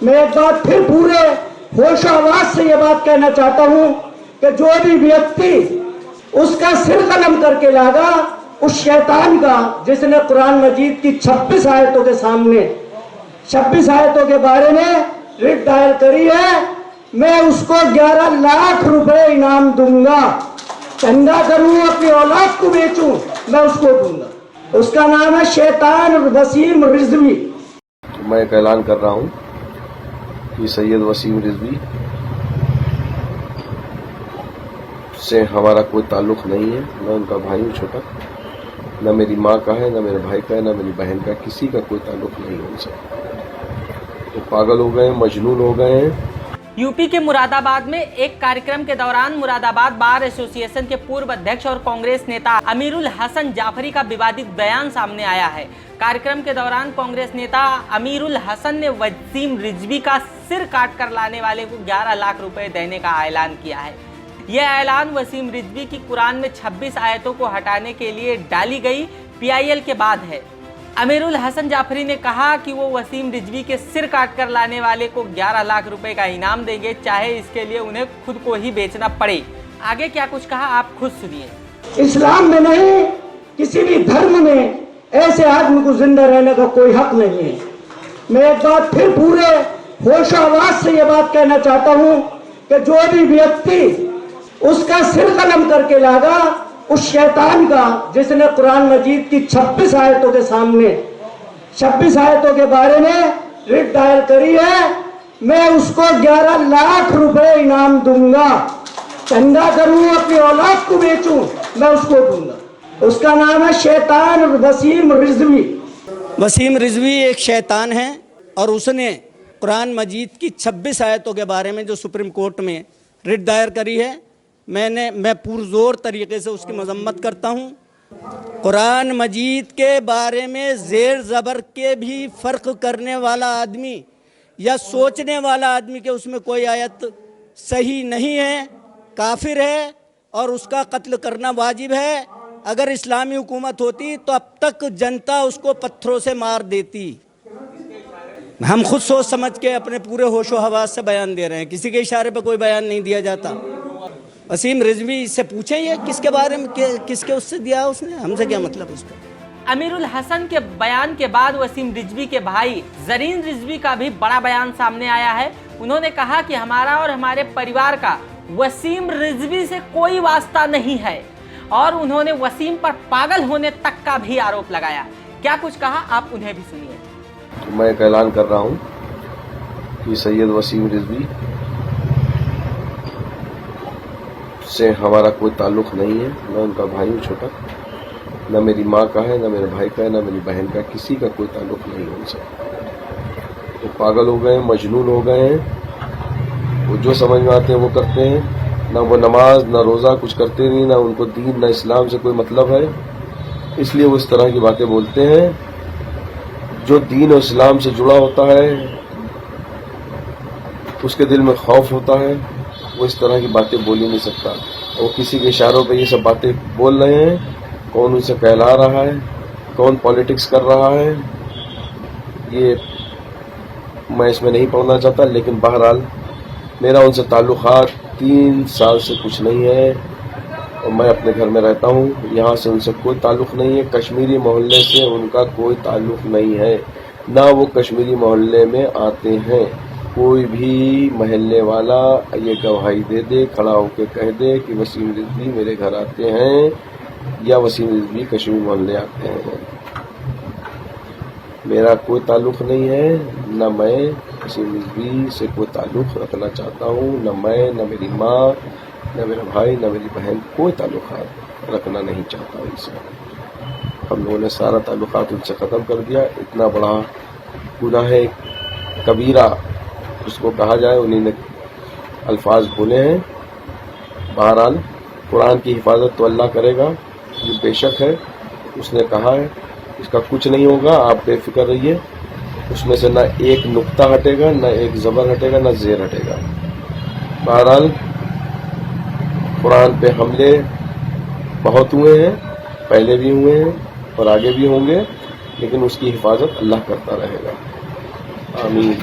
मैं एक बार फिर पूरे होशो आवाज से ये बात कहना चाहता हूं कि जो भी व्यक्ति उसका सिर कलम करके लागा उस शैतान का, जिसने कुरान मजीद की 26 आयतों के सामने 26 आयतों के बारे में रिट दायर करी है, मैं उसको 11 लाख रुपए इनाम दूंगा। धंधा करूं, अपनी औलाद को बेचूं, मैं उसको दूंगा। उसका नाम है शैतान वसीम रिजवी। मैं एक ऐलान कर रहा हूं कि सैयद वसीम रिजवी से हमारा कोई ताल्लुक नहीं है। मैं उनका भाई हूँ छोटा, न मेरी माँ का है, न मेरे भाई का है, न मेरी बहन का, किसी का कोई ताल्लुक नहीं है उनसे। तो पागल हो गए, मजनून हो गए हैं। यूपी के मुरादाबाद में एक कार्यक्रम के दौरान मुरादाबाद बार एसोसिएशन के पूर्व अध्यक्ष और कांग्रेस नेता अमीरुल हसन जाफरी का विवादित बयान सामने आया है। कार्यक्रम के दौरान कांग्रेस नेता अमीरुल हसन ने वसीम रिजवी का सिर काट कर लाने वाले को 11 लाख रुपए देने का ऐलान किया है। यह ऐलान वसीम रिजवी की कुरान में 26 आयतों को हटाने के लिए डाली गई पीआईएल के बाद है। अमीरुल हसन जाफरी ने कहा कि वो वसीम रिजवी के सिर काट कर लाने वाले को 11 लाख रुपए का इनाम देंगे, चाहे इसके लिए उन्हें खुद को ही बेचना पड़े। आगे क्या कुछ कहा आप खुद सुनिए। इस्लाम में नहीं, किसी भी धर्म में ऐसे आदमी को जिंदा रहने का कोई हक नहीं है। मैं एक बार फिर पूरे होशो आवाज से ये बात कहना चाहता हूं कि जो भी व्यक्ति उसका सिर कलम करके लागा उस शैतान का, जिसने कुरान मजीद की 26 आयतों के सामने 26 आयतों के बारे में रिट दायर करी है, मैं उसको 11 लाख रुपए इनाम दूंगा। धंधा करूं, अपनी औलाद को बेचूं, मैं उसको दूंगा। उसका नाम है शैतान वसीम रिजवी। वसीम रिजवी एक शैतान है और उसने कुरान मजीद की 26 आयतों के बारे में जो सुप्रीम कोर्ट में रिट दायर करी है, मैं पुरजोर तरीके से उसकी मजम्मत करता हूँ। कुरान मजीद के बारे में ज़ेर ज़बर के भी फ़र्क करने वाला आदमी या सोचने वाला आदमी के उसमें कोई आयत सही नहीं है, काफिर है और उसका कत्ल करना वाजिब है। अगर इस्लामी हुकूमत होती तो अब तक जनता उसको पत्थरों से मार देती। हम खुद सोच समझ के अपने पूरे होशो हवास से बयान दे रहे हैं, किसी के इशारे पर कोई बयान नहीं दिया जाता। वसीम रिजवी से पूछे ये किसके बारे में, किसके उससे दिया उसने, हमसे क्या मतलब उसका। अमीरुल हसन के बयान के बाद वसीम रिजवी के भाई जरीन रिजवी का भी बड़ा बयान सामने आया है। उन्होंने कहा कि हमारा और हमारे परिवार का वसीम रिजवी से कोई वास्ता नहीं है और उन्होंने वसीम पर पागल होने तक का भी आरोप लगाया। क्या कुछ कहा आप उन्हें भी सुनिए। मैं एक ऐलान कर रहा हूँ कि सैयद वसीम रिजवी से हमारा कोई ताल्लुक नहीं है। मैं उनका भाई हूँ छोटा, न मेरी माँ का है, न मेरे भाई का है, न मेरी बहन का, किसी का कोई ताल्लुक नहीं है उनसे। वो पागल हो गए, मजनून हो गए हैं। वो जो समझ में आते हैं वो करते हैं। न वो नमाज न रोज़ा कुछ करते नहीं, न उनको दीन न इस्लाम से कोई मतलब है, इसलिए वो इस तरह की बातें बोलते हैं। जो दीन और इस्लाम से जुड़ा होता है उसके दिल में खौफ होता है, वो इस तरह की बातें बोल ही नहीं सकता। वो किसी के इशारों पे ये सब बातें बोल रहे हैं। कौन उनसे कहला रहा है, कौन पॉलिटिक्स कर रहा है, ये मैं इसमें नहीं पढ़ना चाहता। लेकिन बहरहाल मेरा उनसे ताल्लुकात 3 साल से कुछ नहीं है और मैं अपने घर में रहता हूँ। यहाँ से उनसे कोई ताल्लुक नहीं है। कश्मीरी मोहल्ले से उनका कोई ताल्लुक नहीं है, ना वो कश्मीरी मोहल्ले में आते हैं। कोई भी महल्ले वाला ये गवाही दे दे, खड़ा होकर कह दे कि वसीम रिजवी मेरे घर आते हैं या वसीम रिजवी कश्मीर मोहल्ले आते हैं। मेरा कोई ताल्लुक नहीं है, न मैं वसीम रिजवी से कोई ताल्लुक रखना चाहता हूँ, न मैं, न मेरी माँ, न मेरा भाई, न मेरी बहन कोई ताल्लुकात रखना नहीं चाहता उनसे। हम लोगों ने सारा ताल्लुकात उनसे ख़त्म कर दिया। इतना बड़ा गुनाह है कबीरा उसको कहा जाए, उन्हीं ने अल्फाज बोले हैं। बहरहाल कुरान की हिफाजत तो अल्लाह करेगा, ये बेशक है। उसने कहा है इसका कुछ नहीं होगा, आप बेफिक्र रहिए। उसमें से ना एक नुक्ता हटेगा, ना एक ज़बर हटेगा, ना ज़ेर हटेगा। बहरहाल कुरान पे हमले बहुत हुए हैं, पहले भी हुए हैं और आगे भी होंगे, लेकिन उसकी हिफाजत अल्लाह करता रहेगा। आमीन।